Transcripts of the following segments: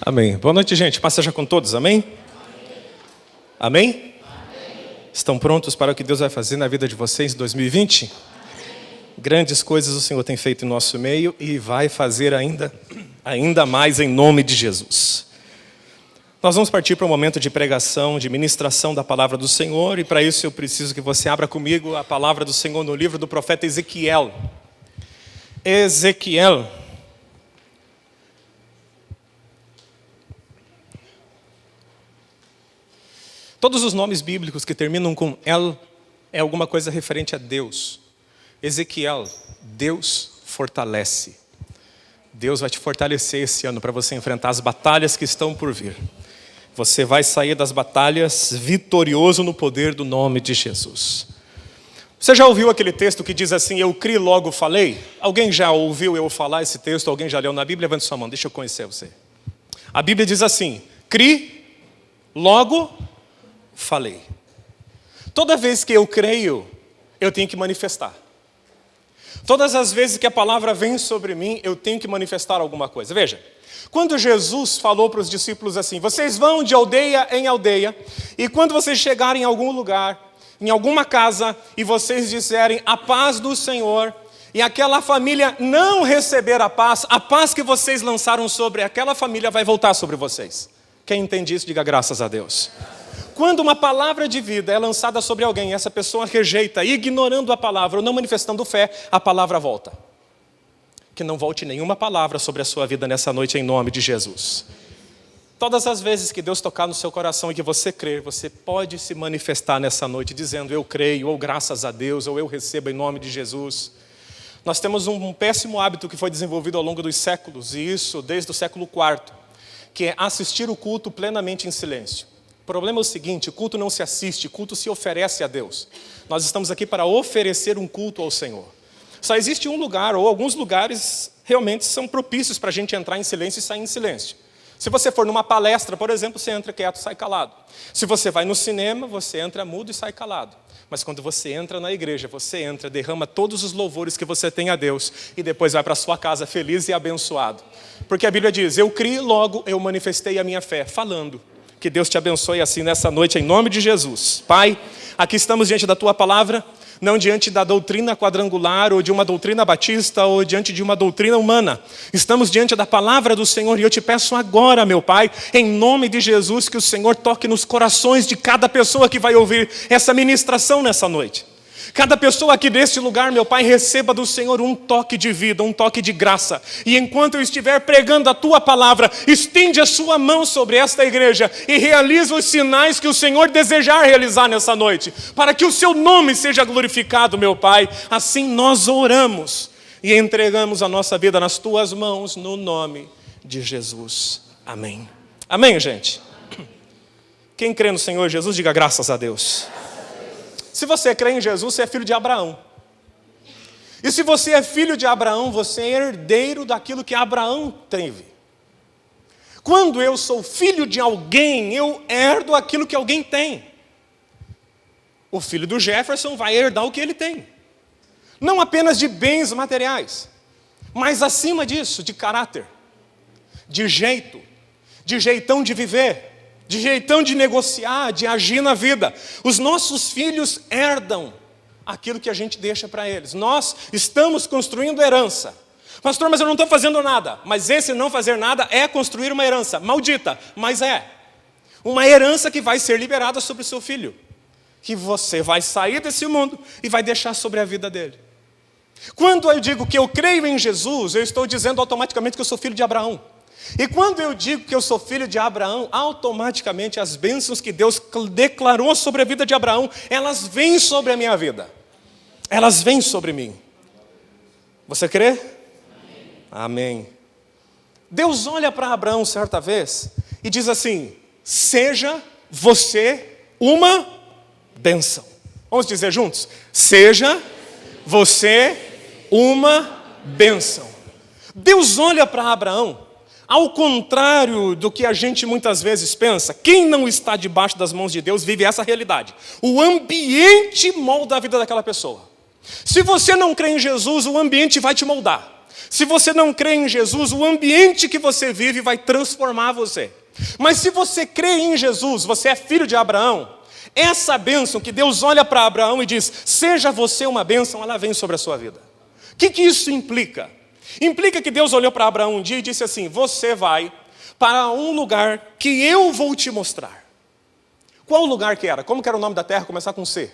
Amém. Boa noite, gente. Paz seja com todos. Amém? Amém? Estão prontos para o que Deus vai fazer na vida de vocês em 2020? Grandes coisas o Senhor tem feito em nosso meio e vai fazer ainda mais em nome de Jesus. Nós vamos partir para um momento de pregação, de ministração da palavra do Senhor, e para isso eu preciso que você abra comigo a palavra do Senhor no livro do profeta Ezequiel. Ezequiel. Todos os nomes bíblicos que terminam com El é alguma coisa referente a Deus. Ezequiel, Deus fortalece. Deus vai te fortalecer esse ano para você enfrentar as batalhas que estão por vir. Você vai sair das batalhas vitorioso no poder do nome de Jesus. Você já ouviu aquele texto que diz assim, eu criei, logo falei? Alguém já ouviu eu falar esse texto? Alguém já leu na Bíblia? Levante sua mão, deixa eu conhecer você. A Bíblia diz assim, criei, logo falei. Toda vez que eu creio, eu tenho que manifestar. Todas as vezes que a palavra vem sobre mim, eu tenho que manifestar alguma coisa. Veja, quando Jesus falou para os discípulos assim, vocês vão de aldeia em aldeia, e quando vocês chegarem em algum lugar, em alguma casa, e vocês disserem a paz do Senhor, e aquela família não receber a paz que vocês lançaram sobre aquela família vai voltar sobre vocês. Quem entende isso, diga graças a Deus. Quando uma palavra de vida é lançada sobre alguém, essa pessoa rejeita, ignorando a palavra ou não manifestando fé, a palavra volta. Que não volte nenhuma palavra sobre a sua vida nessa noite em nome de Jesus. Todas as vezes que Deus tocar no seu coração e que você crer, você pode se manifestar nessa noite dizendo eu creio, ou graças a Deus, ou eu recebo em nome de Jesus. Nós temos um péssimo hábito que foi desenvolvido ao longo dos séculos, e isso desde o século IV, que é assistir o culto plenamente em silêncio. O problema é o seguinte, o culto não se assiste, o culto se oferece a Deus. Nós estamos aqui para oferecer um culto ao Senhor. Só existe um lugar, ou alguns lugares realmente são propícios para a gente entrar em silêncio e sair em silêncio. Se você for numa palestra, por exemplo, você entra quieto e sai calado. Se você vai no cinema, você entra mudo e sai calado. Mas quando você entra na igreja, você entra, derrama todos os louvores que você tem a Deus e depois vai para a sua casa feliz e abençoado. Porque a Bíblia diz, eu criei, logo eu manifestei a minha fé, falando. Que Deus te abençoe assim nessa noite, em nome de Jesus. Pai, aqui estamos diante da Tua palavra, não diante da doutrina quadrangular, ou de uma doutrina batista, ou diante de uma doutrina humana. Estamos diante da palavra do Senhor, e eu te peço agora, meu Pai, em nome de Jesus, que o Senhor toque nos corações de cada pessoa que vai ouvir essa ministração nessa noite. Cada pessoa aqui deste lugar, meu Pai, receba do Senhor um toque de vida, um toque de graça. E enquanto eu estiver pregando a Tua palavra, estende a Sua mão sobre esta igreja e realiza os sinais que o Senhor desejar realizar nessa noite, para que o Seu nome seja glorificado, meu Pai. Assim nós oramos e entregamos a nossa vida nas Tuas mãos, no nome de Jesus. Amém. Amém, gente? Quem crê no Senhor Jesus, diga graças a Deus. Se você crê em Jesus, você é filho de Abraão. E se você é filho de Abraão, você é herdeiro daquilo que Abraão teve. Quando eu sou filho de alguém, eu herdo aquilo que alguém tem. O filho do Jefferson vai herdar o que ele tem. Não apenas de bens materiais, mas acima disso, de caráter, de jeito, de jeitão de viver, de jeitão de negociar, de agir na vida. Os nossos filhos herdam aquilo que a gente deixa para eles. Nós estamos construindo herança. Pastor, mas eu não estou fazendo nada. Mas esse não fazer nada é construir uma herança. Maldita, mas é. Uma herança que vai ser liberada sobre o seu filho. Que você vai sair desse mundo e vai deixar sobre a vida dele. Quando eu digo que eu creio em Jesus, eu estou dizendo automaticamente que eu sou filho de Abraão. E quando eu digo que eu sou filho de Abraão, automaticamente as bênçãos que Deus declarou sobre a vida de Abraão, elas vêm sobre a minha vida. Elas vêm sobre mim. Você crê? Amém. Deus olha para Abraão certa vez e diz assim, seja você uma bênção. Vamos dizer juntos? Seja você uma bênção. Deus olha para Abraão. Ao contrário do que a gente muitas vezes pensa, quem não está debaixo das mãos de Deus vive essa realidade. O ambiente molda a vida daquela pessoa. Se você não crê em Jesus, o ambiente vai te moldar. Se você não crê em Jesus, o ambiente que você vive vai transformar você. Mas se você crê em Jesus, você é filho de Abraão, essa bênção que Deus olha para Abraão e diz, seja você uma bênção, ela vem sobre a sua vida. O que isso implica? Implica que Deus olhou para Abraão um dia e disse assim, você vai para um lugar que eu vou te mostrar. Qual lugar que era? Como que era o nome da terra? Começar com C.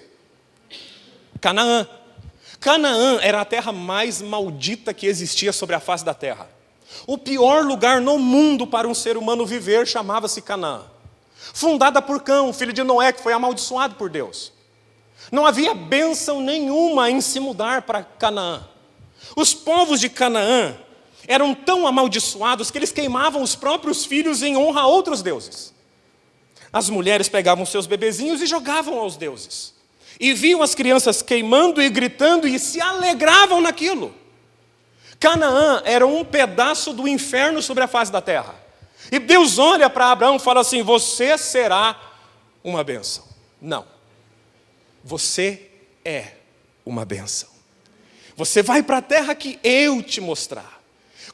Canaã. Canaã era a terra mais maldita que existia sobre a face da terra. O pior lugar no mundo para um ser humano viver chamava-se Canaã. Fundada por Cão, filho de Noé, que foi amaldiçoado por Deus. Não havia bênção nenhuma em se mudar para Canaã. Os povos de Canaã eram tão amaldiçoados que eles queimavam os próprios filhos em honra a outros deuses. As mulheres pegavam seus bebezinhos e jogavam aos deuses. E viam as crianças queimando e gritando e se alegravam naquilo. Canaã era um pedaço do inferno sobre a face da terra. E Deus olha para Abraão e fala assim, você será uma bênção. Não. Você é uma bênção. Você vai para a terra que eu te mostrar.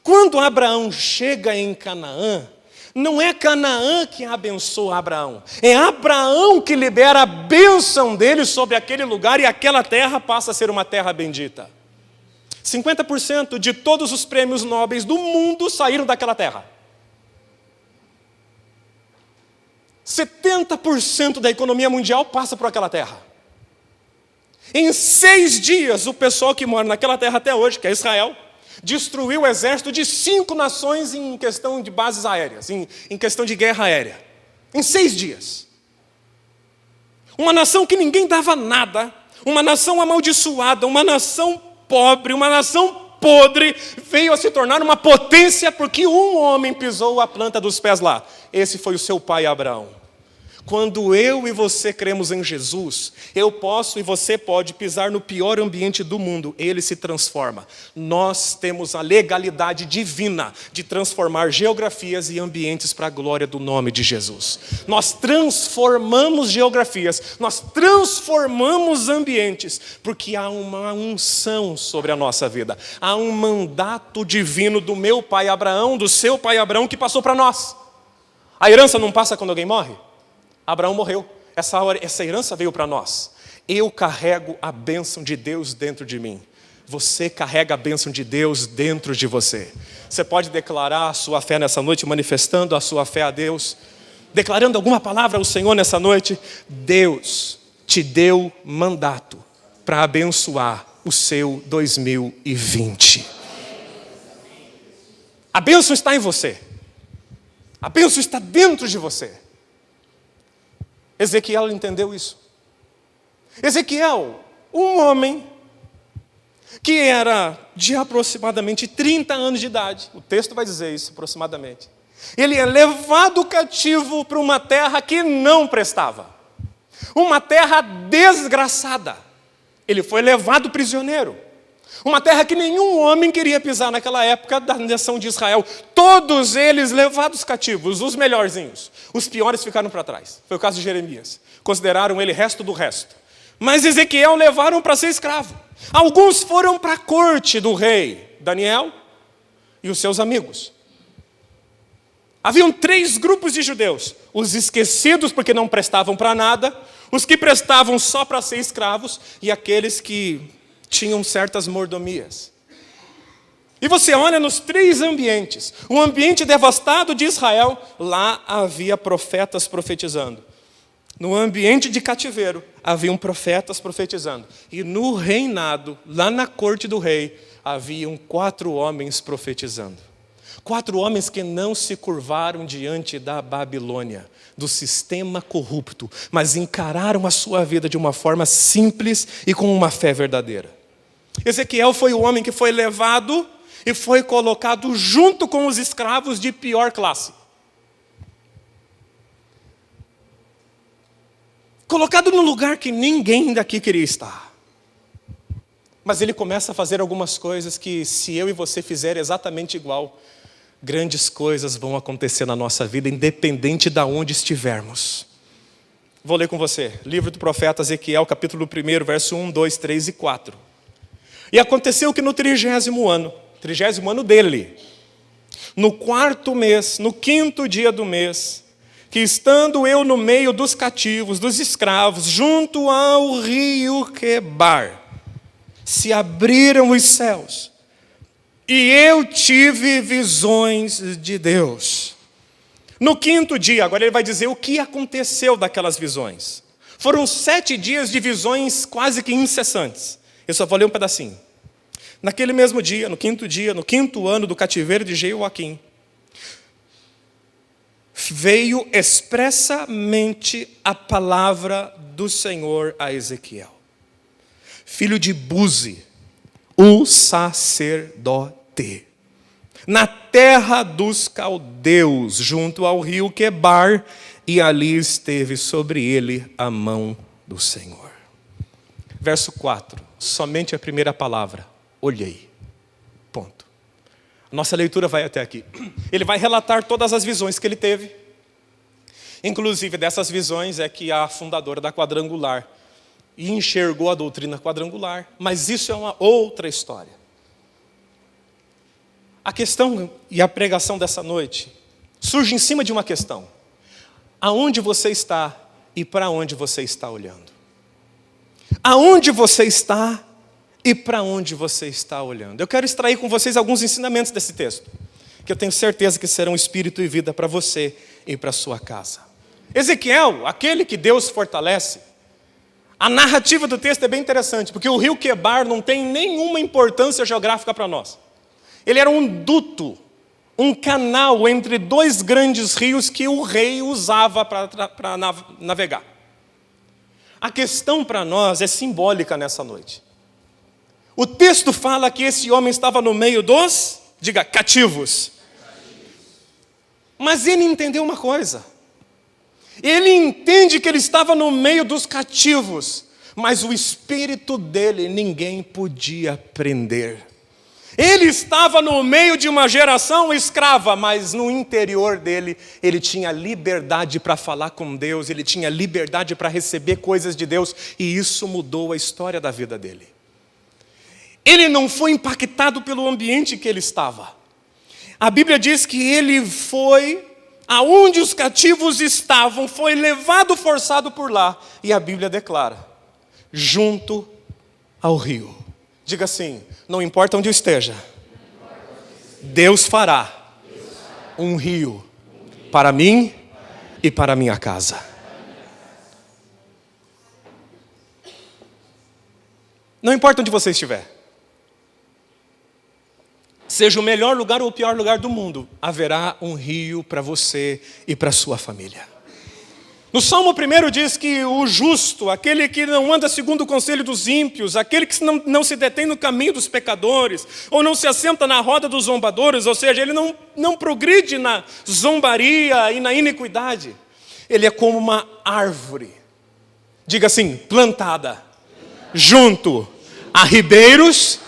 Quando Abraão chega em Canaã, não é Canaã que abençoa Abraão. É Abraão que libera a bênção dele sobre aquele lugar e aquela terra passa a ser uma terra bendita. 50% de todos os prêmios nobres do mundo saíram daquela terra. 70% da economia mundial passa por aquela terra. Em 6 dias, o pessoal que mora naquela terra até hoje, que é Israel, destruiu o exército de 5 nações em questão de bases aéreas, em questão de guerra aérea. Em 6 dias. Uma nação que ninguém dava nada, uma nação amaldiçoada, uma nação pobre, uma nação podre, veio a se tornar uma potência porque um homem pisou a planta dos pés lá. Esse foi o seu pai Abraão. Quando eu e você cremos em Jesus, eu posso e você pode pisar no pior ambiente do mundo, ele se transforma. Nós temos a legalidade divina de transformar geografias e ambientes para a glória do nome de Jesus. Nós transformamos geografias, nós transformamos ambientes, porque há uma unção sobre a nossa vida. Há um mandato divino do meu pai Abraão, do seu pai Abraão, que passou para nós. A herança não passa quando alguém morre? Abraão morreu, essa herança veio para nós. Eu carrego a bênção de Deus dentro de mim. Você carrega a bênção de Deus dentro de você. Você pode declarar a sua fé nessa noite, manifestando a sua fé a Deus, declarando alguma palavra ao Senhor nessa noite. Deus te deu mandato para abençoar o seu 2020. A bênção está em você. A bênção está dentro de você. Ezequiel entendeu isso. Ezequiel, um homem que era de aproximadamente 30 anos de idade, o texto vai dizer isso aproximadamente. Ele é levado cativo para uma terra que não prestava, uma terra desgraçada. Ele foi levado prisioneiro. Uma terra que nenhum homem queria pisar naquela época da nação de Israel. Todos eles levados cativos, os melhorzinhos. Os piores ficaram para trás. Foi o caso de Jeremias. Consideraram ele resto do resto. Mas Ezequiel levaram para ser escravo. Alguns foram para a corte do rei Daniel e os seus amigos. Haviam 3 grupos de judeus. Os esquecidos porque não prestavam para nada. Os que prestavam só para ser escravos. E aqueles que tinham certas mordomias. E você olha nos 3 ambientes. O ambiente devastado de Israel, lá havia profetas profetizando. No ambiente de cativeiro, haviam profetas profetizando. E no reinado, lá na corte do rei, haviam 4 homens profetizando. 4 homens que não se curvaram diante da Babilônia, do sistema corrupto, mas encararam a sua vida de uma forma simples e com uma fé verdadeira. Ezequiel foi o homem que foi levado e foi colocado junto com os escravos de pior classe. Colocado no lugar que ninguém daqui queria estar. Mas ele começa a fazer algumas coisas que, se eu e você fizer exatamente igual, grandes coisas vão acontecer na nossa vida, independente de onde estivermos. Vou ler com você, livro do profeta Ezequiel, capítulo 1, verso 1, 2, 3 e 4. E aconteceu que no 30º ano, 30º ano dele. No 4º mês, no 5º dia do mês, que estando eu no meio dos cativos, dos escravos, junto ao rio Quebar, se abriram os céus, e eu tive visões de Deus. No 5º dia, agora ele vai dizer o que aconteceu daquelas visões. Foram 7 dias de visões quase que incessantes. Eu só vou ler um pedacinho. Naquele mesmo dia, no 5º dia, no 5º ano do cativeiro de Jeoaquim, veio expressamente a palavra do Senhor a Ezequiel, filho de Buzi, o sacerdote, na terra dos caldeus, junto ao rio Quebar, e ali esteve sobre ele a mão do Senhor. Verso 4, somente a primeira palavra, olhei. Ponto. Nossa leitura vai até aqui. Ele vai relatar todas as visões que ele teve. Inclusive, dessas visões é que a fundadora da Quadrangular e enxergou a doutrina quadrangular. Mas isso é uma outra história. A questão e a pregação dessa noite surge em cima de uma questão. Aonde você está e para onde você está olhando? Aonde você está e para onde você está olhando? Eu quero extrair com vocês alguns ensinamentos desse texto, que eu tenho certeza que serão espírito e vida para você e para a sua casa. Ezequiel, aquele que Deus fortalece, a narrativa do texto é bem interessante, porque o rio Quebar não tem nenhuma importância geográfica para nós. Ele era um duto, um canal entre 2 grandes rios que o rei usava para navegar. A questão para nós é simbólica nessa noite. O texto fala que esse homem estava no meio dos, diga, cativos. Mas ele entendeu uma coisa. Ele entende que ele estava no meio dos cativos, mas o espírito dele ninguém podia prender. Ele estava no meio de uma geração escrava, mas no interior dele, ele tinha liberdade para falar com Deus, ele tinha liberdade para receber coisas de Deus, e isso mudou a história da vida dele. Ele não foi impactado pelo ambiente que ele estava. A Bíblia diz que ele foi aonde os cativos estavam, foi levado forçado por lá, e a Bíblia declara, junto ao rio. Diga assim, não importa onde eu esteja, Deus fará um rio para mim e para a minha casa. Não importa onde você estiver, seja o melhor lugar ou o pior lugar do mundo, haverá um rio para você e para a sua família. No Salmo 1 diz que o justo, aquele que não anda segundo o conselho dos ímpios, aquele que não se detém no caminho dos pecadores, ou não se assenta na roda dos zombadores, ou seja, ele não progride na zombaria e na iniquidade. Ele é como uma árvore, diga assim, plantada, junto a ribeiros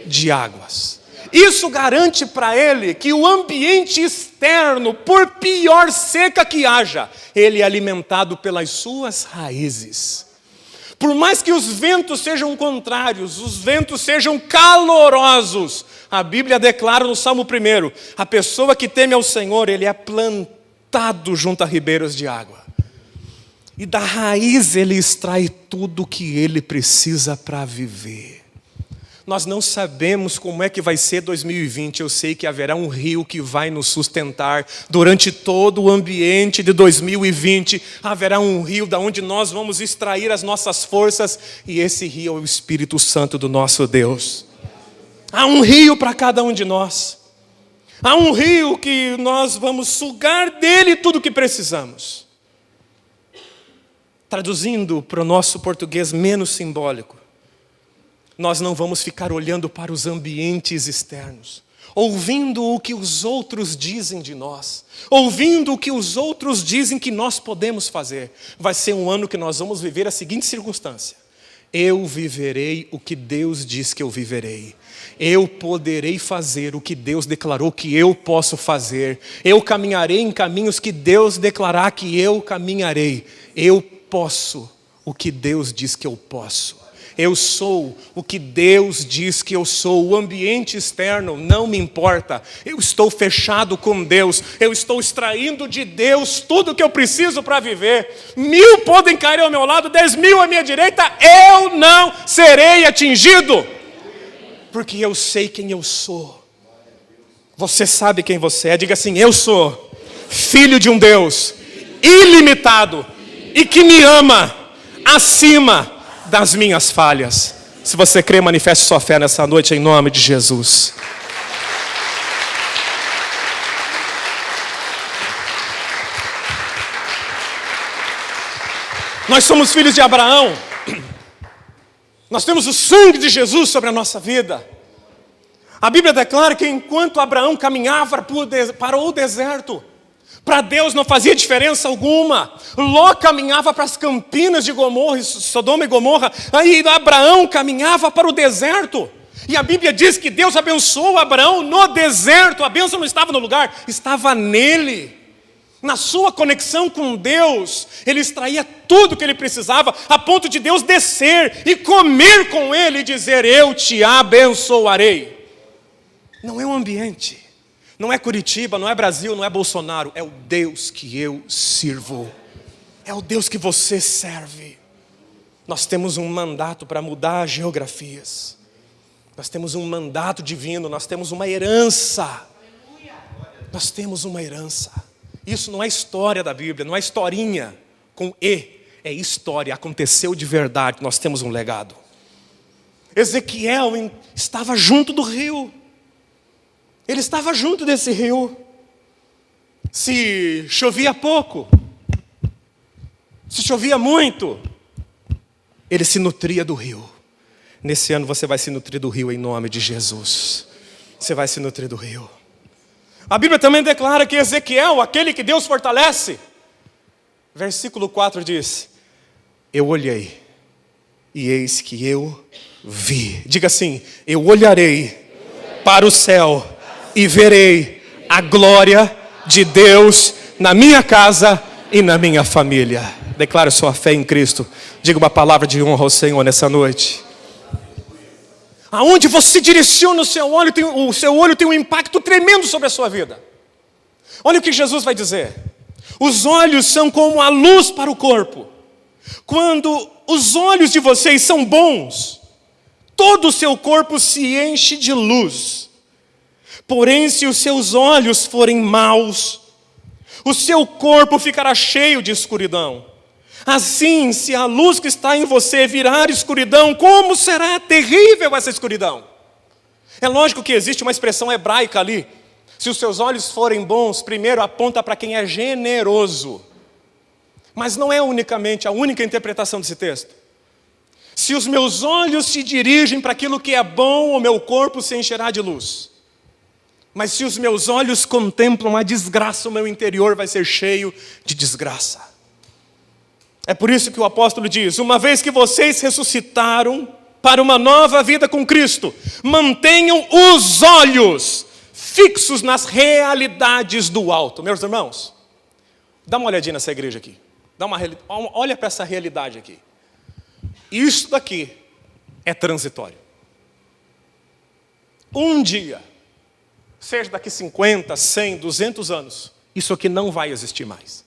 de águas. Isso garante para ele que o ambiente externo, por pior seca que haja, ele é alimentado pelas suas raízes. Por mais que os ventos sejam contrários, os ventos sejam calorosos, a Bíblia declara no Salmo 1, a pessoa que teme ao Senhor, ele é plantado junto a ribeiros de água. E da raiz ele extrai tudo o que ele precisa para viver. Nós não sabemos como é que vai ser 2020, eu sei que haverá um rio que vai nos sustentar durante todo o ambiente de 2020, haverá um rio da onde nós vamos extrair as nossas forças, e esse rio é o Espírito Santo do nosso Deus. Há um rio para cada um de nós, há um rio que nós vamos sugar dele tudo o que precisamos. Traduzindo para o nosso português menos simbólico, nós não vamos ficar olhando para os ambientes externos, ouvindo o que os outros dizem de nós, ouvindo o que os outros dizem que nós podemos fazer. Vai ser um ano que nós vamos viver a seguinte circunstância: eu viverei o que Deus diz que eu viverei. Eu poderei fazer o que Deus declarou que eu posso fazer. Eu caminharei em caminhos que Deus declarar que eu caminharei. Eu posso o que Deus diz que eu posso. Eu sou o que Deus diz que eu sou. O ambiente externo não me importa. Eu estou fechado com Deus. Eu estou extraindo de Deus tudo que eu preciso para viver. 1000 podem cair ao meu lado, 10.000 à minha direita. Eu não serei atingido. Porque eu sei quem eu sou. Você sabe quem você é. Diga assim: eu sou filho de um Deus ilimitado e que me ama acima das minhas falhas. Se você crê, manifeste sua fé nessa noite em nome de Jesus. Nós somos filhos de Abraão. Nós temos o sangue de Jesus sobre a nossa vida. A Bíblia declara que enquanto Abraão caminhava para o deserto, para Deus não fazia diferença alguma. Ló caminhava para as campinas de Gomorra, Sodoma e Gomorra. Aí Abraão caminhava para o deserto. E a Bíblia diz que Deus abençoou Abraão no deserto. A bênção não estava no lugar, estava nele. Na sua conexão com Deus, ele extraía tudo que ele precisava, a ponto de Deus descer e comer com ele e dizer: eu te abençoarei. Não é um ambiente. Não é Curitiba, não é Brasil, não é Bolsonaro. É o Deus que eu sirvo. É o Deus que você serve. Nós temos um mandato para mudar geografias. Nós temos um mandato divino. Nós temos uma herança. Nós temos uma herança. Isso não é história da Bíblia, não é historinha com E. É história, aconteceu de verdade. Nós temos um legado. Ezequiel estava junto do rio. Ele estava junto desse rio. Se chovia pouco, se chovia muito, ele se nutria do rio. Nesse ano você vai se nutrir do rio em nome de Jesus. Você vai se nutrir do rio. A Bíblia também declara que Ezequiel, aquele que Deus fortalece, versículo 4 diz: eu olhei e eis que eu vi. Diga assim: eu olharei para o céu e verei a glória de Deus na minha casa e na minha família. Declare sua fé em Cristo. Diga uma palavra de honra ao Senhor nessa noite. Aonde você direciona o seu olho tem um impacto tremendo sobre a sua vida. Olha o que Jesus vai dizer. Os olhos são como a luz para o corpo. Quando os olhos de vocês são bons, todo o seu corpo se enche de luz. Porém, se os seus olhos forem maus, o seu corpo ficará cheio de escuridão. Assim, se a luz que está em você virar escuridão, como será terrível essa escuridão? É lógico que existe uma expressão hebraica ali. Se os seus olhos forem bons, primeiro aponta para quem é generoso. Mas não é unicamente a única interpretação desse texto. Se os meus olhos se dirigem para aquilo que é bom, o meu corpo se encherá de luz. Mas se os meus olhos contemplam a desgraça, o meu interior vai ser cheio de desgraça. É por isso que o apóstolo diz: uma vez que vocês ressuscitaram para uma nova vida com Cristo, mantenham os olhos fixos nas realidades do alto. Meus irmãos, dá uma olhadinha nessa igreja aqui. Olha para essa realidade aqui. Isso daqui é transitório. Um dia, seja daqui 50, 100, 200 anos, isso aqui não vai existir mais.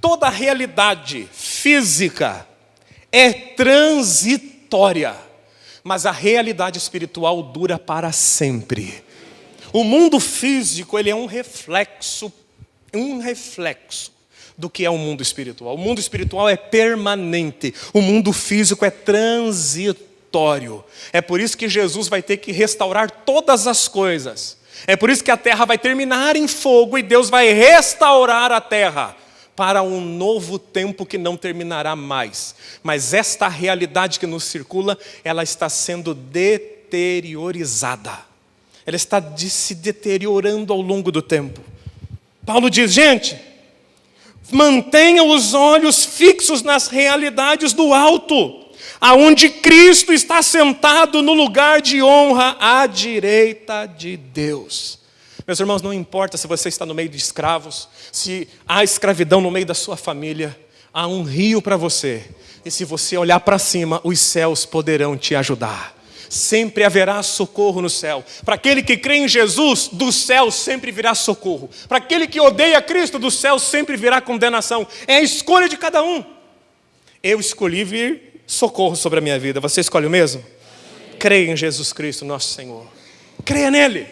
Toda a realidade física é transitória, mas a realidade espiritual dura para sempre. O mundo físico, ele é um reflexo do que é o mundo espiritual. O mundo espiritual é permanente, o mundo físico é transitório. É por isso que Jesus vai ter que restaurar todas as coisas. É por isso que a terra vai terminar em fogo e Deus vai restaurar a terra para um novo tempo que não terminará mais. Mas esta realidade que nos circula, ela está sendo deteriorizada. Ela está se deteriorando ao longo do tempo. Paulo diz: gente, mantenham os olhos fixos nas realidades do alto, aonde Cristo está sentado no lugar de honra à direita de Deus. Meus irmãos, não importa se você está no meio de escravos, se há escravidão no meio da sua família, Há um rio para você. E se você olhar para cima, os céus poderão te ajudar. Sempre haverá socorro no céu. Para aquele que crê em Jesus, do céu sempre virá socorro. Para aquele que odeia Cristo, do céu sempre virá condenação. É a escolha de cada um. Eu escolhi vir socorro sobre a minha vida. Você escolhe o mesmo? Creia em Jesus Cristo, nosso Senhor. Creia nele.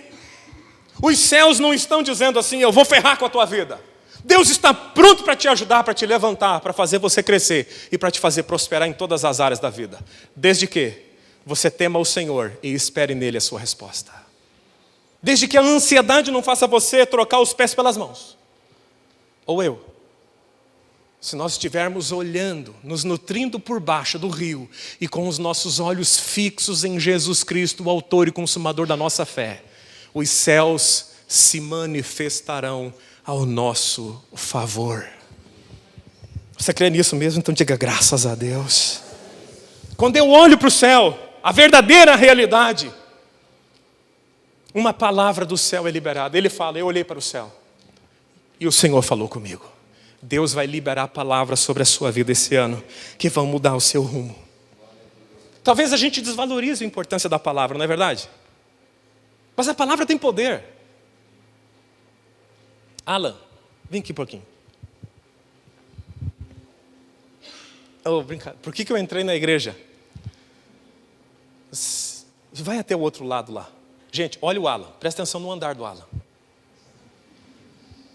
Os céus não estão dizendo assim, eu vou ferrar com a tua vida. Deus está pronto para te ajudar, para te levantar, para fazer você crescer e para te fazer prosperar em todas as áreas da vida. Desde que você tema o Senhor e espere nele a sua resposta. Desde que a ansiedade não faça você trocar os pés pelas mãos. Ou eu. Se nós estivermos olhando, nos nutrindo por baixo do rio e com os nossos olhos fixos em Jesus Cristo, o autor e consumador da nossa fé, os céus se manifestarão ao nosso favor. Você crê nisso mesmo? Então diga graças a Deus. Quando eu olho para o céu, a verdadeira realidade, uma palavra do céu é liberada. Ele fala, eu olhei para o céu e o Senhor falou comigo. Deus vai liberar palavras sobre a sua vida esse ano, que vão mudar o seu rumo. Talvez a gente desvalorize a importância da palavra, não é verdade? Mas a palavra tem poder. Alan, vem aqui um pouquinho. Oh, brincadeira. Por que eu entrei na igreja? Vai até o outro lado lá. Gente, olha o Alan. Presta atenção no andar do Alan.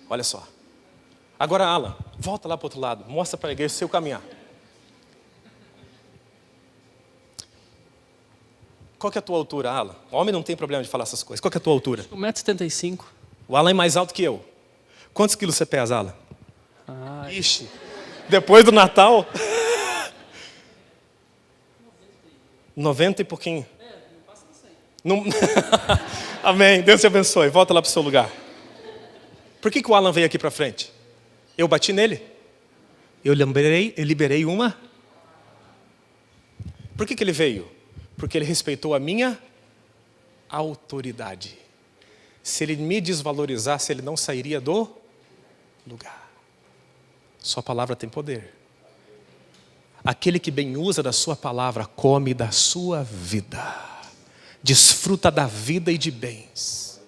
Olha só. Agora, Alan, volta lá para o outro lado. Mostra para a igreja o seu caminhar. Qual que é a tua altura, Alan? O homem não tem problema de falar essas coisas. Qual que é a tua altura? 1,75 m. O Alan é mais alto que eu. Quantos quilos você pesa, Alan? Ixi, depois do Natal... 90 e pouquinho. Não passa de 100. Amém, Deus te abençoe. Volta lá para o seu lugar. Por que o Alan veio aqui para frente? Eu bati nele? Eu liberei uma? Por que ele veio? Porque ele respeitou a minha autoridade. Se ele me desvalorizasse, ele não sairia do lugar. Sua palavra tem poder. Aquele que bem usa da sua palavra, come da sua vida. Desfruta da vida e de bens.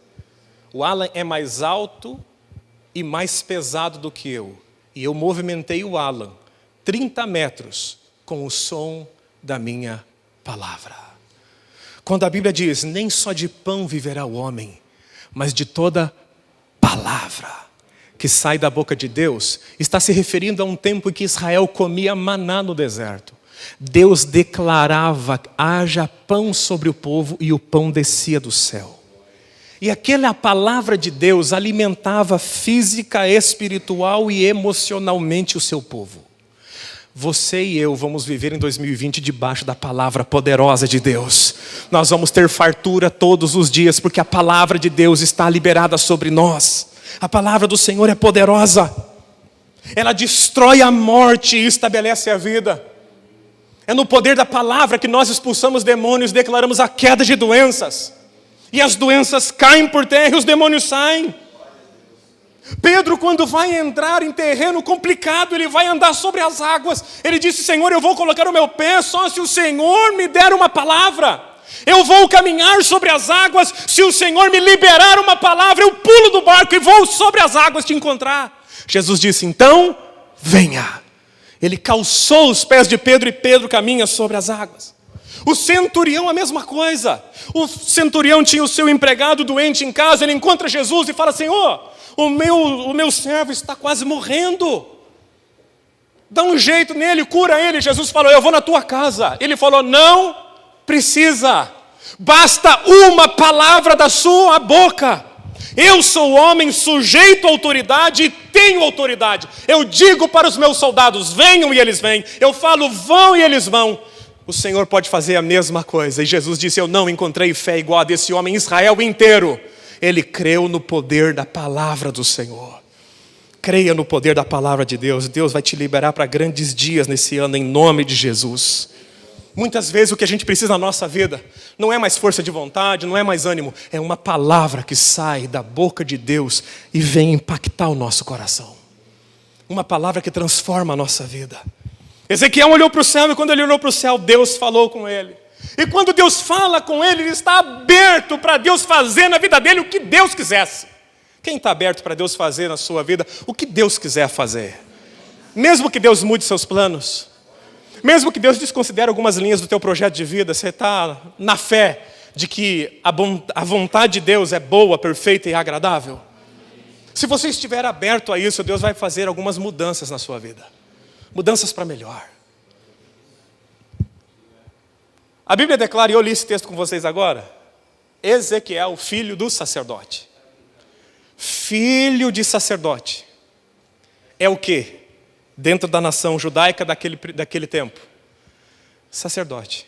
O Alan é mais alto e mais pesado do que eu. E eu movimentei o Alan 30 metros com o som da minha palavra. Quando a Bíblia diz, nem só de pão viverá o homem, mas de toda palavra que sai da boca de Deus, está se referindo a um tempo em que Israel comia maná no deserto. Deus declarava, haja pão sobre o povo, e o pão descia do céu. E aquela palavra de Deus alimentava física, espiritual e emocionalmente o seu povo. Você e eu vamos viver em 2020 debaixo da palavra poderosa de Deus. Nós vamos ter fartura todos os dias, porque a palavra de Deus está liberada sobre nós. A palavra do Senhor é poderosa. Ela destrói a morte e estabelece a vida. É no poder da palavra que nós expulsamos demônios, declaramos a queda de doenças. E as doenças caem por terra e os demônios saem. Pedro, quando vai entrar em terreno complicado, ele vai andar sobre as águas. Ele disse, Senhor, eu vou colocar o meu pé só se o Senhor me der uma palavra. Eu vou caminhar sobre as águas, se o Senhor me liberar uma palavra, eu pulo do barco e vou sobre as águas te encontrar. Jesus disse, então, venha. Ele calçou os pés de Pedro e Pedro caminha sobre as águas. O centurião, a mesma coisa. O centurião tinha o seu empregado doente em casa, ele encontra Jesus e fala, Senhor, o meu servo está quase morrendo. Dá um jeito nele, cura ele. Jesus falou, eu vou na tua casa. Ele falou, não precisa. Basta uma palavra da sua boca. Eu sou homem sujeito à autoridade e tenho autoridade. Eu digo para os meus soldados, venham e eles vêm. Eu falo, vão e eles vão. O Senhor pode fazer a mesma coisa. E Jesus disse, eu não encontrei fé igual a desse homem em Israel inteiro. Ele creu no poder da palavra do Senhor. Creia no poder da palavra de Deus. Deus vai te liberar para grandes dias nesse ano, em nome de Jesus. Muitas vezes o que a gente precisa na nossa vida não é mais força de vontade, não é mais ânimo. É uma palavra que sai da boca de Deus e vem impactar o nosso coração. Uma palavra que transforma a nossa vida. Ezequiel olhou para o céu e quando ele olhou para o céu, Deus falou com ele. E quando Deus fala com ele, ele está aberto para Deus fazer na vida dele o que Deus quisesse. Quem está aberto para Deus fazer na sua vida o que Deus quiser fazer? Mesmo que Deus mude seus planos, mesmo que Deus desconsidere algumas linhas do teu projeto de vida, você está na fé de que a vontade de Deus é boa, perfeita e agradável? Se você estiver aberto a isso, Deus vai fazer algumas mudanças na sua vida. Mudanças para melhor. A Bíblia declara, e eu li esse texto com vocês agora, Ezequiel, filho do sacerdote. Filho de sacerdote. É o quê? Dentro da nação judaica daquele tempo. Sacerdote.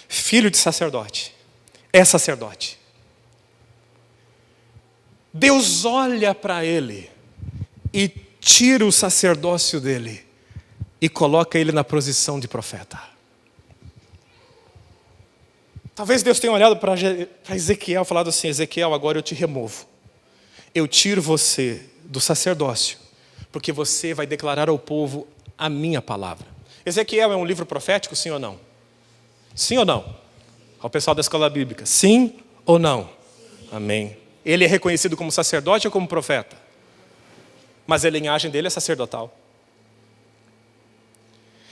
Filho de sacerdote. É sacerdote. Deus olha para ele e tira o sacerdócio dele e coloca ele na posição de profeta. Talvez Deus tenha olhado para Ezequiel e falado assim: Ezequiel, agora eu te removo. Eu tiro você do sacerdócio, porque você vai declarar ao povo a minha palavra. Ezequiel é um livro profético, sim ou não? Sim ou não? Ao pessoal da escola bíblica, sim ou não? Amém. Ele é reconhecido como sacerdote ou como profeta? Mas a linhagem dele é sacerdotal.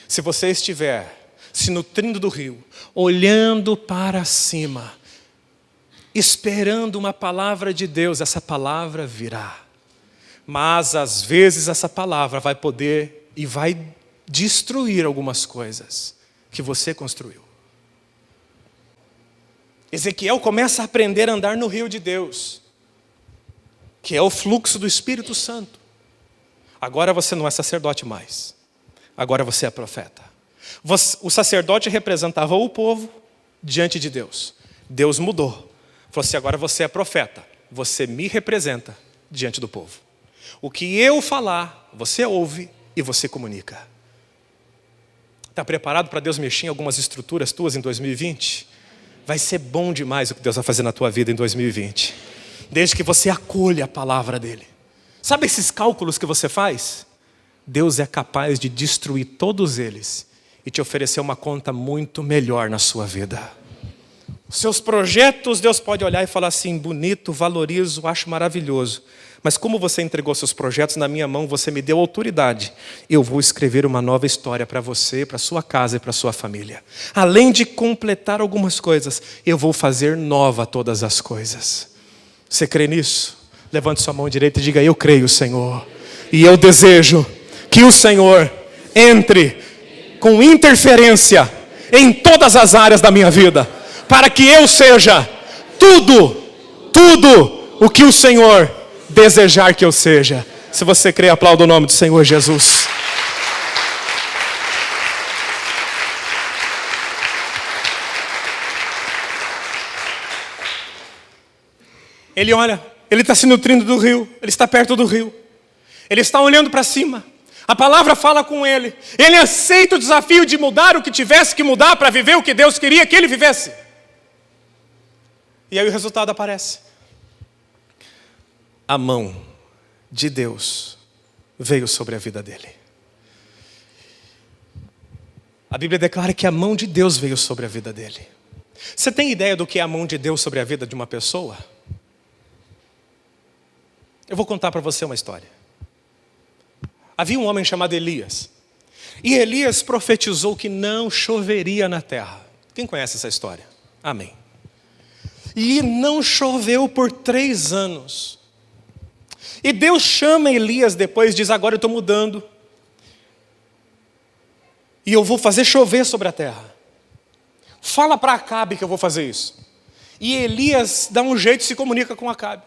Se você estiver se nutrindo do rio, olhando para cima, esperando uma palavra de Deus, essa palavra virá. Mas às vezes essa palavra vai poder e vai destruir algumas coisas que você construiu. Ezequiel começa a aprender a andar no rio de Deus, que é o fluxo do Espírito Santo. Agora você não é sacerdote mais. Agora você é profeta. O sacerdote representava o povo diante de Deus. Deus mudou. Falou assim: agora você é profeta. Você me representa diante do povo. O que eu falar, você ouve e você comunica. Está preparado para Deus mexer em algumas estruturas tuas em 2020? Vai ser bom demais o que Deus vai fazer na tua vida em 2020. Desde que você acolha a palavra dele. Sabe esses cálculos que você faz? Deus é capaz de destruir todos eles e te oferecer uma conta muito melhor na sua vida. Os seus projetos, Deus pode olhar e falar assim: bonito, valorizo, acho maravilhoso. Mas como você entregou seus projetos na minha mão, você me deu autoridade. Eu vou escrever uma nova história para você, para sua casa e para sua família. Além de completar algumas coisas, eu vou fazer nova todas as coisas. Você crê nisso? Levante sua mão direita e diga: eu creio, Senhor. E eu desejo que o Senhor entre com interferência em todas as áreas da minha vida, para que eu seja tudo o que o Senhor desejar que eu seja. Se você crê, aplauda o nome do Senhor Jesus. Ele olha, ele está se nutrindo do rio, ele está perto do rio, ele está olhando para cima. A palavra fala com ele. Ele aceita o desafio de mudar o que tivesse que mudar para viver o que Deus queria que ele vivesse. E aí o resultado aparece. A mão de Deus veio sobre a vida dele. A Bíblia declara que a mão de Deus veio sobre a vida dele. Você tem ideia do que é a mão de Deus sobre a vida de uma pessoa? Eu vou contar para você uma história. Havia um homem chamado Elias. E Elias profetizou que não choveria na terra. Quem conhece essa história? Amém. E não choveu por 3 anos. E Deus chama Elias depois e diz: agora eu estou mudando. E eu vou fazer chover sobre a terra. Fala para Acabe que eu vou fazer isso. E Elias dá um jeito e se comunica com Acabe.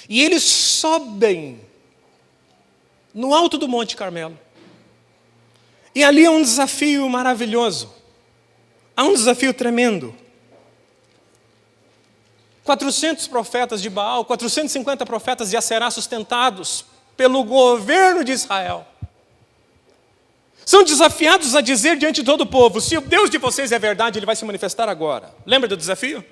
E eles sobem no alto do Monte Carmelo. E ali é um desafio maravilhoso. Há um desafio tremendo. 400 profetas de Baal, 450 profetas de Aserá sustentados pelo governo de Israel. São desafiados a dizer diante de todo o povo: se o Deus de vocês é verdade, Ele vai se manifestar agora. Lembra do desafio?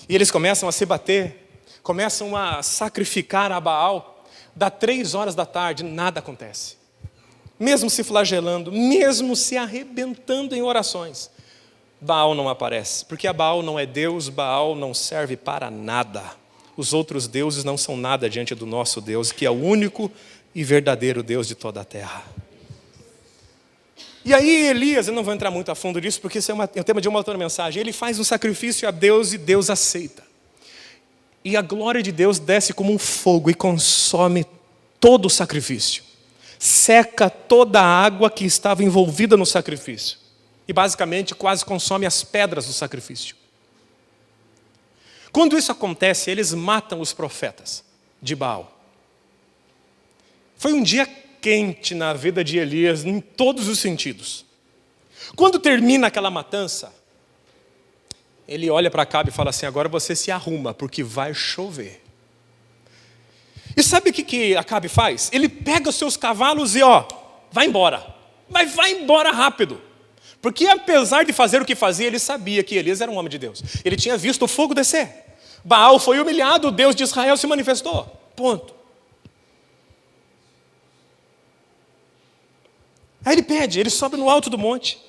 E eles começam a se bater, começam a sacrificar a Baal. Dá 3 horas da tarde, nada acontece. Mesmo se flagelando, mesmo se arrebentando em orações, Baal não aparece. Porque a Baal não é Deus, Baal não serve para nada. Os outros deuses não são nada diante do nosso Deus, que é o único e verdadeiro Deus de toda a terra. E aí Elias, eu não vou entrar muito a fundo nisso, porque isso é o tema de uma outra mensagem. Ele faz um sacrifício a Deus e Deus aceita. E a glória de Deus desce como um fogo e consome todo o sacrifício. Seca toda a água que estava envolvida no sacrifício. E basicamente quase consome as pedras do sacrifício. Quando isso acontece, eles matam os profetas de Baal. Foi um dia quente na vida de Elias, em todos os sentidos. Quando termina aquela matança, ele olha para Acabe e fala assim: agora você se arruma, porque vai chover. E sabe o que Acabe faz? Ele pega os seus cavalos e vai embora. Mas vai embora rápido. Porque apesar de fazer o que fazia, ele sabia que Elias era um homem de Deus. Ele tinha visto o fogo descer. Baal foi humilhado, o Deus de Israel se manifestou. Ponto. Aí ele sobe no alto do monte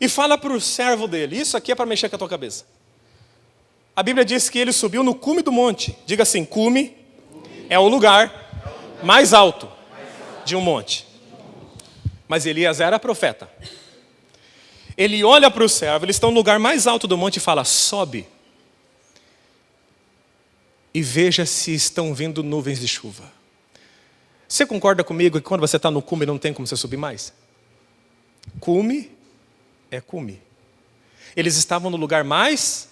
e fala para o servo dele: isso aqui é para mexer com a tua cabeça. A Bíblia diz que ele subiu no cume do monte. Diga assim: cume é o lugar mais alto de um monte. Mas Elias era profeta. Ele olha para o servo, eles estão no lugar mais alto do monte e fala: sobe e veja se estão vindo nuvens de chuva. Você concorda comigo que quando você está no cume não tem como você subir mais? Cume é cume. Eles estavam no lugar mais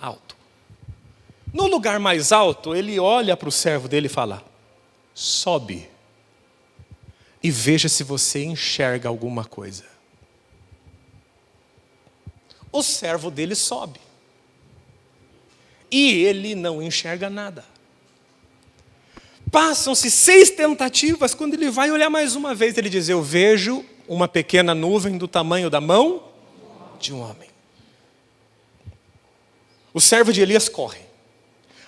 alto. No lugar mais alto, ele olha para o servo dele e fala: sobe e veja se você enxerga alguma coisa. O servo dele sobe e ele não enxerga nada. Passam-se 6 tentativas, quando ele vai olhar mais uma vez, ele diz: eu vejo uma pequena nuvem do tamanho da mão de um homem. O servo de Elias corre.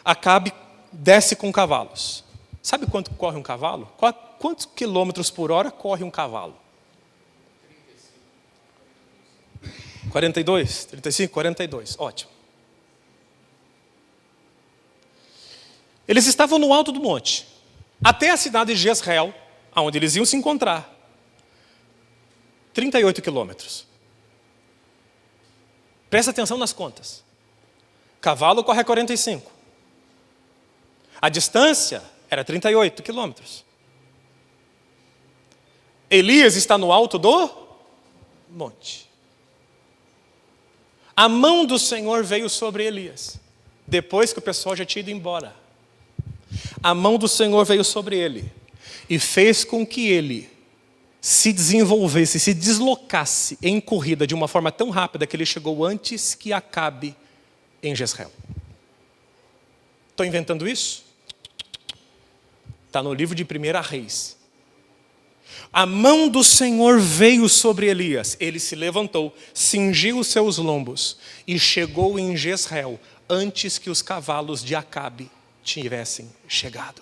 Acabe desce com cavalos. Sabe quanto corre um cavalo? Quantos quilômetros por hora corre um cavalo? 42, 35, 42, ótimo. Eles estavam no alto do monte, até a cidade de Jezreel, onde eles iam se encontrar. 38 quilômetros. Presta atenção nas contas. Cavalo corre a 45. A distância era 38 quilômetros. Elias está no alto do monte. A mão do Senhor veio sobre Elias, depois que o pessoal já tinha ido embora. A mão do Senhor veio sobre ele e fez com que ele se desenvolvesse, se deslocasse em corrida de uma forma tão rápida que ele chegou antes que Acabe em Jezreel. Estou inventando isso? Está no livro de 1 Reis. A mão do Senhor veio sobre Elias. Ele se levantou, cingiu os seus lombos e chegou em Jezreel antes que os cavalos de Acabe tivessem chegado.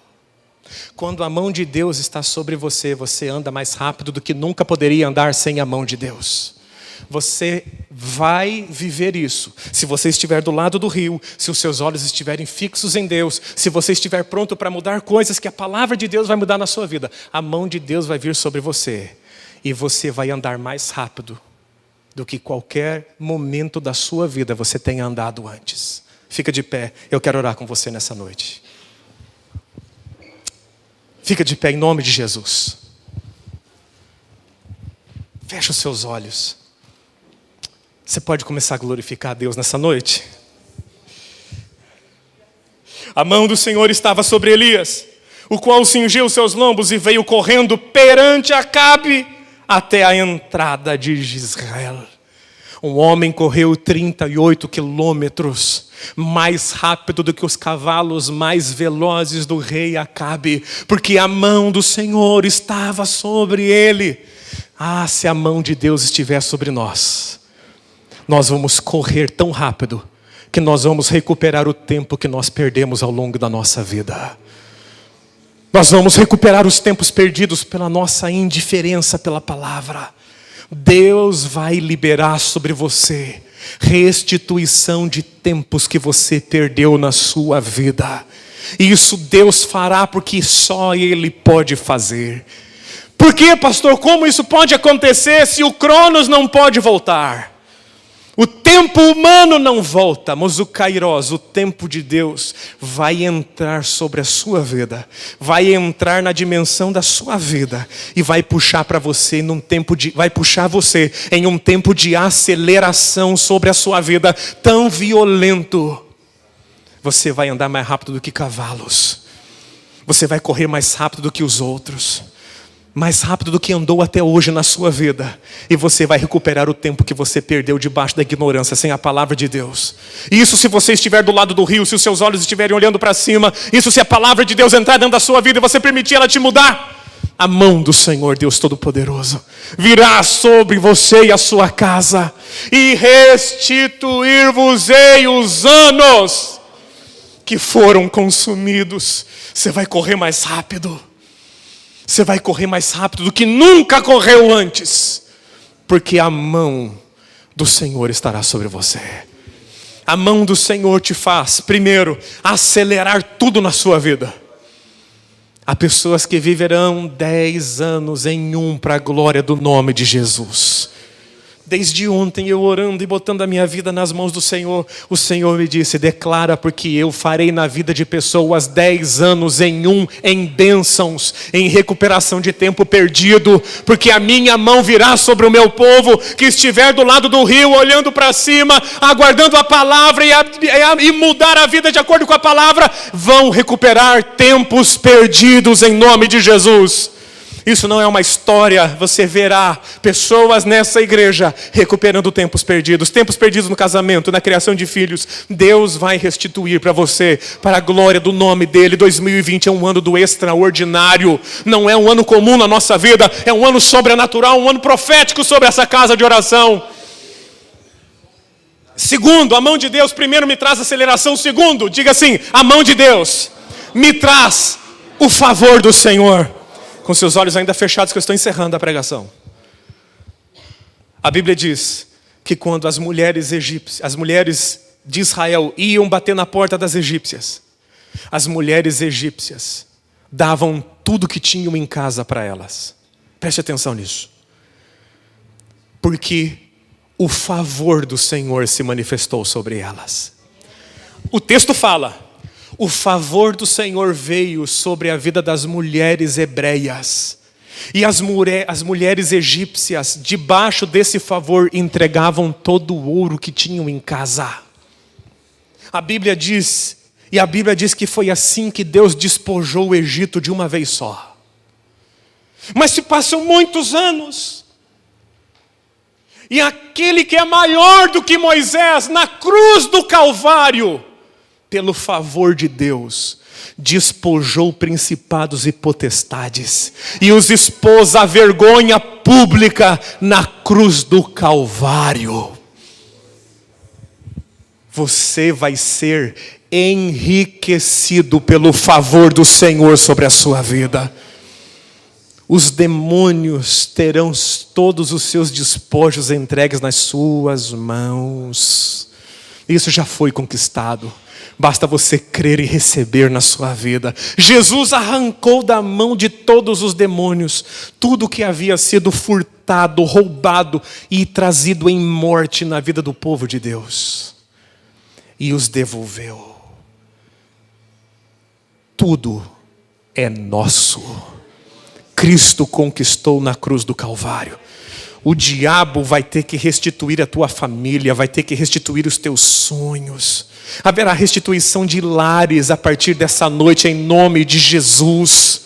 Quando a mão de Deus está sobre você, você anda mais rápido do que nunca poderia andar sem a mão de Deus. Você vai viver isso se você estiver do lado do rio, se os seus olhos estiverem fixos em Deus, se você estiver pronto para mudar coisas que a palavra de Deus vai mudar na sua vida. A mão de Deus vai vir sobre você e você vai andar mais rápido do que qualquer momento da sua vida você tenha andado antes. Fica de pé, eu quero orar com você nessa noite. Fica de pé em nome de Jesus. Fecha os seus olhos. Você pode começar a glorificar a Deus nessa noite? A mão do Senhor estava sobre Elias, o qual cingiu seus lombos e veio correndo perante Acabe até a entrada de Jezreel. Um homem correu 38 quilômetros, mais rápido do que os cavalos mais velozes do rei Acabe, porque a mão do Senhor estava sobre ele. Ah, se a mão de Deus estiver sobre nós, nós vamos correr tão rápido que nós vamos recuperar o tempo que nós perdemos ao longo da nossa vida. Nós vamos recuperar os tempos perdidos pela nossa indiferença pela palavra. Deus vai liberar sobre você restituição de tempos que você perdeu na sua vida. E isso Deus fará porque só Ele pode fazer. Por quê, pastor? Como isso pode acontecer se o Cronos não pode voltar? O tempo humano não volta, mas o Kairos, o tempo de Deus, vai entrar sobre a sua vida, vai entrar na dimensão da sua vida e vai puxar para você vai puxar você em um tempo de aceleração sobre a sua vida tão violento. Você vai andar mais rápido do que cavalos. Você vai correr mais rápido do que os outros. Mais rápido do que andou até hoje na sua vida. E você vai recuperar o tempo que você perdeu debaixo da ignorância, sem a palavra de Deus. Isso se você estiver do lado do rio, se os seus olhos estiverem olhando para cima. Isso se a palavra de Deus entrar dentro da sua vida e você permitir ela te mudar. A mão do Senhor Deus Todo-Poderoso virá sobre você e a sua casa. E restituir-vos-ei os anos que foram consumidos. Você vai correr mais rápido. Você vai correr mais rápido do que nunca correu antes. Porque a mão do Senhor estará sobre você. A mão do Senhor te faz, primeiro, acelerar tudo na sua vida. Há pessoas que viverão 10 anos em um para a glória do nome de Jesus. Desde ontem eu orando e botando a minha vida nas mãos do Senhor, o Senhor me disse: declara, porque eu farei na vida de pessoas 10 anos em um, em bênçãos, em recuperação de tempo perdido, porque a minha mão virá sobre o meu povo que estiver do lado do rio, olhando para cima, aguardando a palavra e mudar a vida de acordo com a palavra, vão recuperar tempos perdidos em nome de Jesus. Isso não é uma história, você verá pessoas nessa igreja recuperando tempos perdidos no casamento, na criação de filhos. Deus vai restituir para você, para a glória do nome dEle. 2020 é um ano do extraordinário, não é um ano comum na nossa vida, é um ano sobrenatural, um ano profético sobre essa casa de oração. Segundo, a mão de Deus primeiro me traz aceleração. Segundo, diga assim: a mão de Deus me traz o favor do Senhor. Com seus olhos ainda fechados, que eu estou encerrando a pregação. A Bíblia diz que quando as mulheres de Israel iam bater na porta das egípcias, as mulheres egípcias davam tudo que tinham em casa para elas. Preste atenção nisso. Porque o favor do Senhor se manifestou sobre elas. O texto fala: o favor do Senhor veio sobre a vida das mulheres hebreias. E as mulheres egípcias, debaixo desse favor, entregavam todo o ouro que tinham em casa. A Bíblia diz que foi assim que Deus despojou o Egito de uma vez só. Mas se passam muitos anos, e aquele que é maior do que Moisés, na cruz do Calvário, pelo favor de Deus, despojou principados e potestades e os expôs à vergonha pública na cruz do Calvário. Você vai ser enriquecido pelo favor do Senhor sobre a sua vida. Os demônios terão todos os seus despojos entregues nas suas mãos. Isso já foi conquistado. Basta você crer e receber na sua vida. Jesus arrancou da mão de todos os demônios tudo que havia sido furtado, roubado e trazido em morte na vida do povo de Deus. E os devolveu. Tudo é nosso. Cristo conquistou na cruz do Calvário. O diabo vai ter que restituir a tua família, vai ter que restituir os teus sonhos. Haverá restituição de lares a partir dessa noite em nome de Jesus.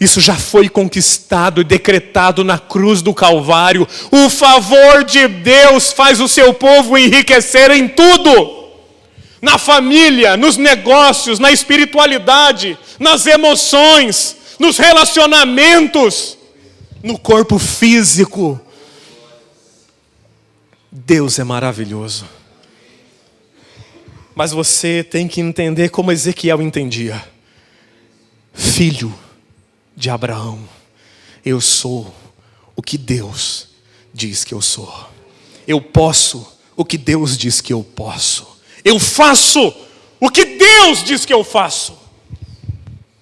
Isso já foi conquistado e decretado na cruz do Calvário. O favor de Deus faz o seu povo enriquecer em tudo. Na família, nos negócios, na espiritualidade, nas emoções, nos relacionamentos, no corpo físico. Deus é maravilhoso. Mas você tem que entender como Ezequiel entendia. filho de Abraão. Eu sou o que Deus diz que eu sou. Eu posso o que Deus diz que eu posso. Eu faço o que Deus diz que eu faço.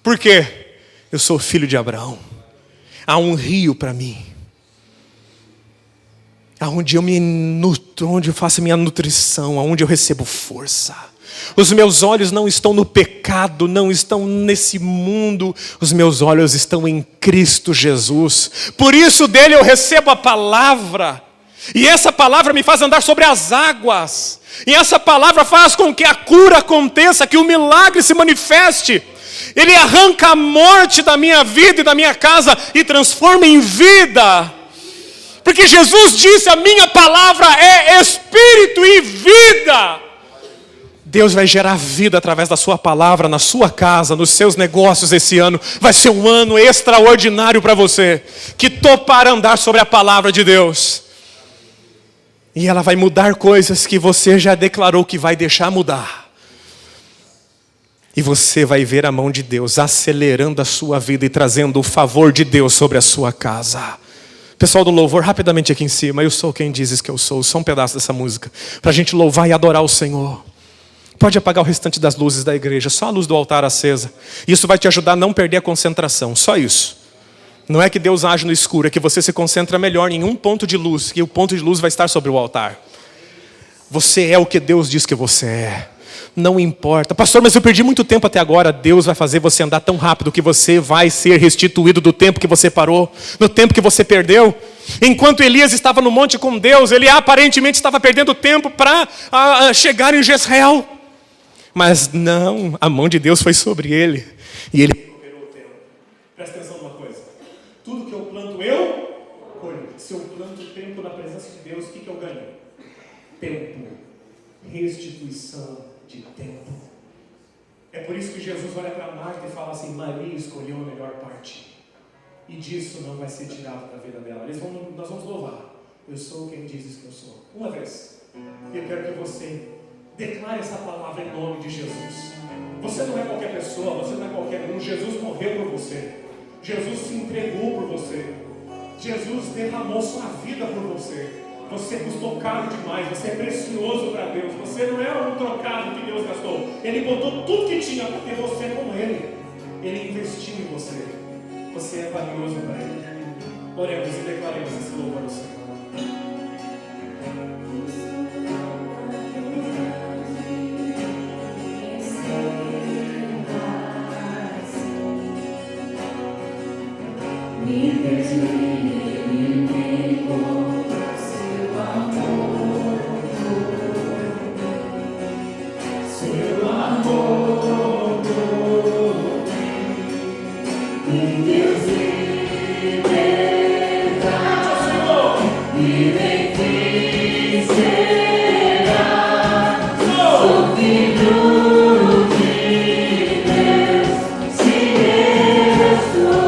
Por quê? Eu sou filho de Abraão. Há um rio para mim, aonde eu me nutro, onde eu faço minha nutrição, aonde eu recebo força. Os meus olhos não estão no pecado, não estão nesse mundo. Os meus olhos estão em Cristo Jesus. Por isso dele eu recebo a palavra. E essa palavra me faz andar sobre as águas. E essa palavra faz com que a cura aconteça, que o milagre se manifeste. Ele arranca a morte da minha vida e da minha casa e transforma em vida. Porque Jesus disse, a minha palavra é espírito e vida. Deus vai gerar vida através da sua palavra na sua casa, nos seus negócios esse ano. Vai ser um ano extraordinário para você, que topar andar sobre a palavra de Deus. E ela vai mudar coisas que você já declarou que vai deixar mudar. E você vai ver a mão de Deus acelerando a sua vida e trazendo o favor de Deus sobre a sua casa. Pessoal do louvor, rapidamente aqui em cima. Eu sou quem dizes que eu sou. Só um pedaço dessa música, para a gente louvar e adorar o Senhor. Pode apagar o restante das luzes da igreja, só a luz do altar acesa. Isso vai te ajudar a não perder a concentração, só isso. Não é que Deus age no escuro, é que você se concentra melhor em um ponto de luz, que o ponto de luz vai estar sobre o altar. Você é o que Deus diz que você é. Não importa. Pastor, mas eu perdi muito tempo até agora. Deus vai fazer você andar tão rápido que você vai ser restituído do tempo que você parou, do tempo que você perdeu. Enquanto Elias estava no monte com Deus, ele aparentemente estava perdendo tempo para chegar em Jezreel. Mas não, a mão de Deus foi sobre ele. E ele recuperou o tempo. Presta atenção numa coisa. Tudo que eu planto, eu colho. Se eu planto tempo na presença de Deus, o que eu ganho? Tempo. Restituição de tempo. É por isso que Jesus olha para Marta e fala assim, Maria escolheu a melhor parte. E disso não vai ser tirado da vida dela. Nós vamos louvar. Eu sou quem dizes que eu sou. Uma vez. Eu quero que você declare essa palavra em nome de Jesus. Você não é qualquer pessoa, você não é qualquer um. Jesus morreu por você. Jesus se entregou por você. Jesus derramou sua vida por você. Você custou caro demais, você é precioso para Deus. Você não é um trocado que Deus gastou. Ele botou tudo que tinha para ter você com Ele. Ele investiu em você. Você é valioso para Ele. Oremos e declaremos esse louvor ao Senhor. Me perdi, me encontrou seu amor, seu amor, me Deus liberta, e nem fim será, sou filho de Deus, se eu sou.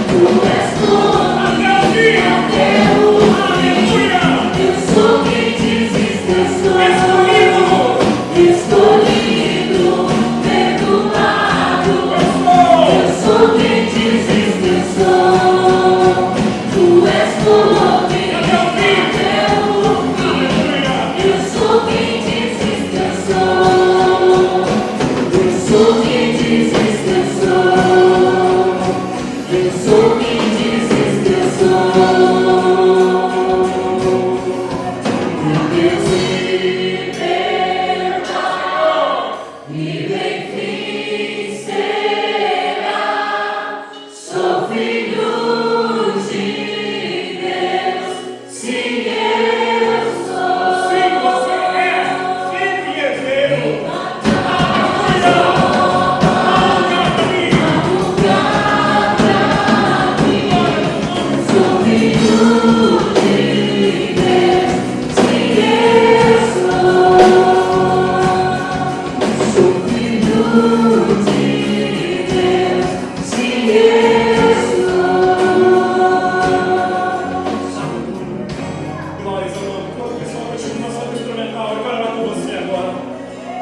Tu és tudo, até o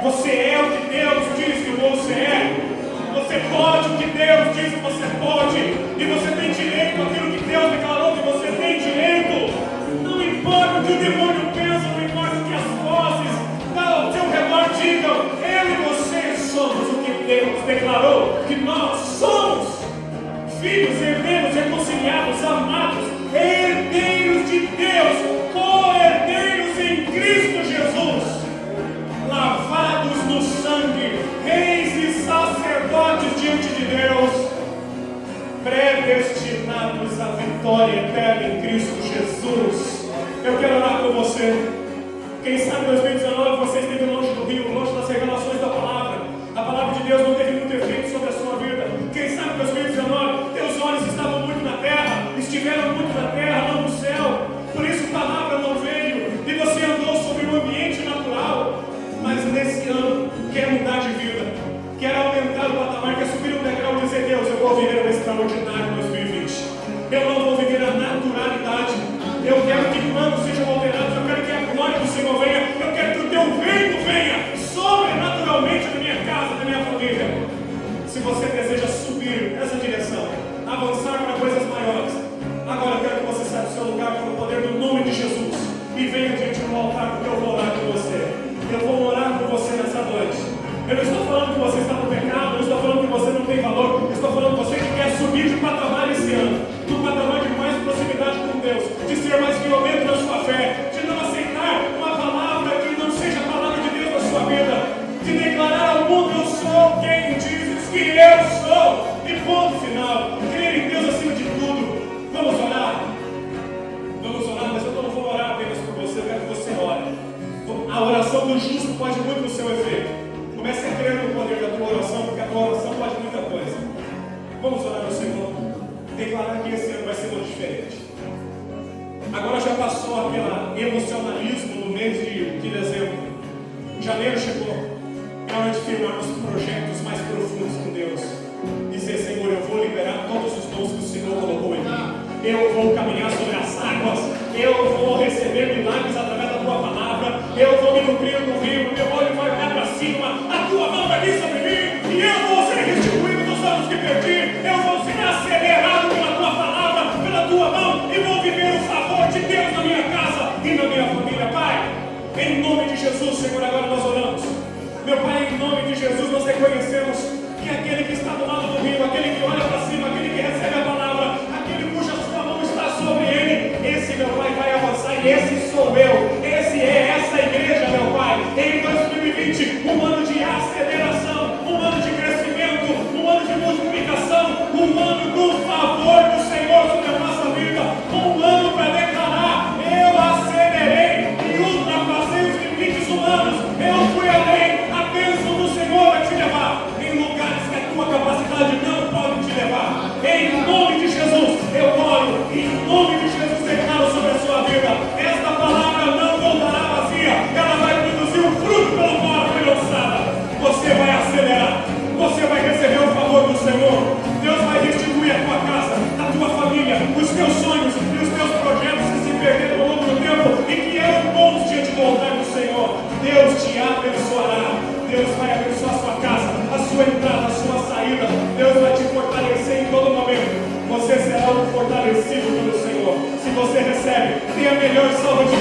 Você é o que Deus diz que você é. Você pode o que Deus diz que você pode. E você tem direito àquilo que Deus declarou que você tem direito. Não importa o que o demônio pensa, não importa o que as vozes ao seu redor digam. Eu e você somos o que Deus declarou que nós somos. Filhos, herdeiros, reconciliados, amados, herdeiros de Deus, co-herdeiros em Cristo Jesus, lavados no sangue, reis e sacerdotes diante de Deus, predestinados à vitória eterna em Cristo Jesus. Eu quero orar por você. Quem sabe em 2019 você esteve longe do rio, longe das revelações da palavra. A palavra de Deus não teve muito efeito sobre a sua vida. Quem sabe em 2019 teus olhos estavam muito na terra, estiveram muito na terra, não no céu. Por isso a palavra não veio e você andou sobre o ambiente natural. Mas nesse ano quer mudar de vida, quer aumentar o patamar, quer subir um degrau e dizer: Deus, eu vou viver o extraordinário em 2020. Eu não vou viver a naturalidade. Eu quero que planos sejam alterados. Eu quero que a glória do Senhor venha. Eu quero que o teu reino venha sobrenaturalmente na minha casa, na minha família. Se você deseja subir nessa direção, avançar para coisas maiores, agora eu quero que você saia do seu lugar pelo poder do nome de Jesus e venha diante do altar, porque eu vou orar por você. Eu vou orar por você nessa noite. Eu não estou falando que você está no pecado, eu não estou falando que você não tem valor, eu estou falando que você que quer subir de patamar esse ano, de um patamar de mais proximidade com Deus, de ser mais violento na sua fé, de não aceitar uma palavra que não seja a palavra de Deus na sua vida, de declarar ao mundo: eu sou quem dizes que eu sou, e ponto final. Crer em Deus acima de tudo. Vamos orar? Vamos orar, mas eu não vou orar apenas por você, eu quero que você ore. A oração do justo pode muito no seu efeito. Comece a crer no poder da tua oração, porque a tua oração pode muita coisa. Vamos orar ao Senhor, declarar que esse ano vai ser muito diferente. Agora já passou aquele emocionalismo no mês de dezembro. Janeiro chegou. É hora de firmarmos projetos mais profundos com Deus. Dizer: Senhor, eu vou liberar todos os dons que o Senhor colocou em mim. Eu vou caminhar sobre as águas. Eu vou receber milagres através da tua palavra. Eu vou me nutrir do rio. Meu olho vai olhar para cima. A tua mão vai vir sobre mim. E eu vou ser restituído dos anos que perdi. Eu vou ser acelerado pela tua palavra, pela tua mão. E vou viver o favor de Deus na minha casa e na minha família. Pai, em nome de Jesus, Senhor, agora nós oramos. Meu Pai, em nome de Jesus, nós reconhecemos que aquele que está do lado do rio, aquele que olha para cima, aquele que recebe a palavra, aquele cuja sua mão está sobre ele, esse, meu Pai, vai avançar. E esse sou eu, esse é essa igreja, meu Pai. Em 2020, um ano de aceleração, um ano de crescimento, um ano de multiplicação, um ano do favor do Senhor sobre a nossa vida, um ano para declarar: eu acelerei e ultrapassei os limites humanos, eu fui além. A bênção do Senhor vai te levar em lugares que a tua capacidade não pode te levar. Em nome de Jesus, eu oro, em nome de Jesus declaro sobre a sua vida: esta palavra não voltará vazia, ela vai produzir um fruto pelo qual foi lançada. Você vai acelerar, você vai receber o favor do Senhor. Deus vai restituir a tua casa, a tua família, os teus sonhos e os teus projetos que se perderam ao longo do tempo e que eram bons diante do altar do Senhor. Deus te abençoará. Deus vai abençoar a sua casa, a sua entrada, a sua saída. Deus vai te fortalecer em todo momento. Você será um fortalecido pelo Senhor. Se você recebe, tem a melhor salva de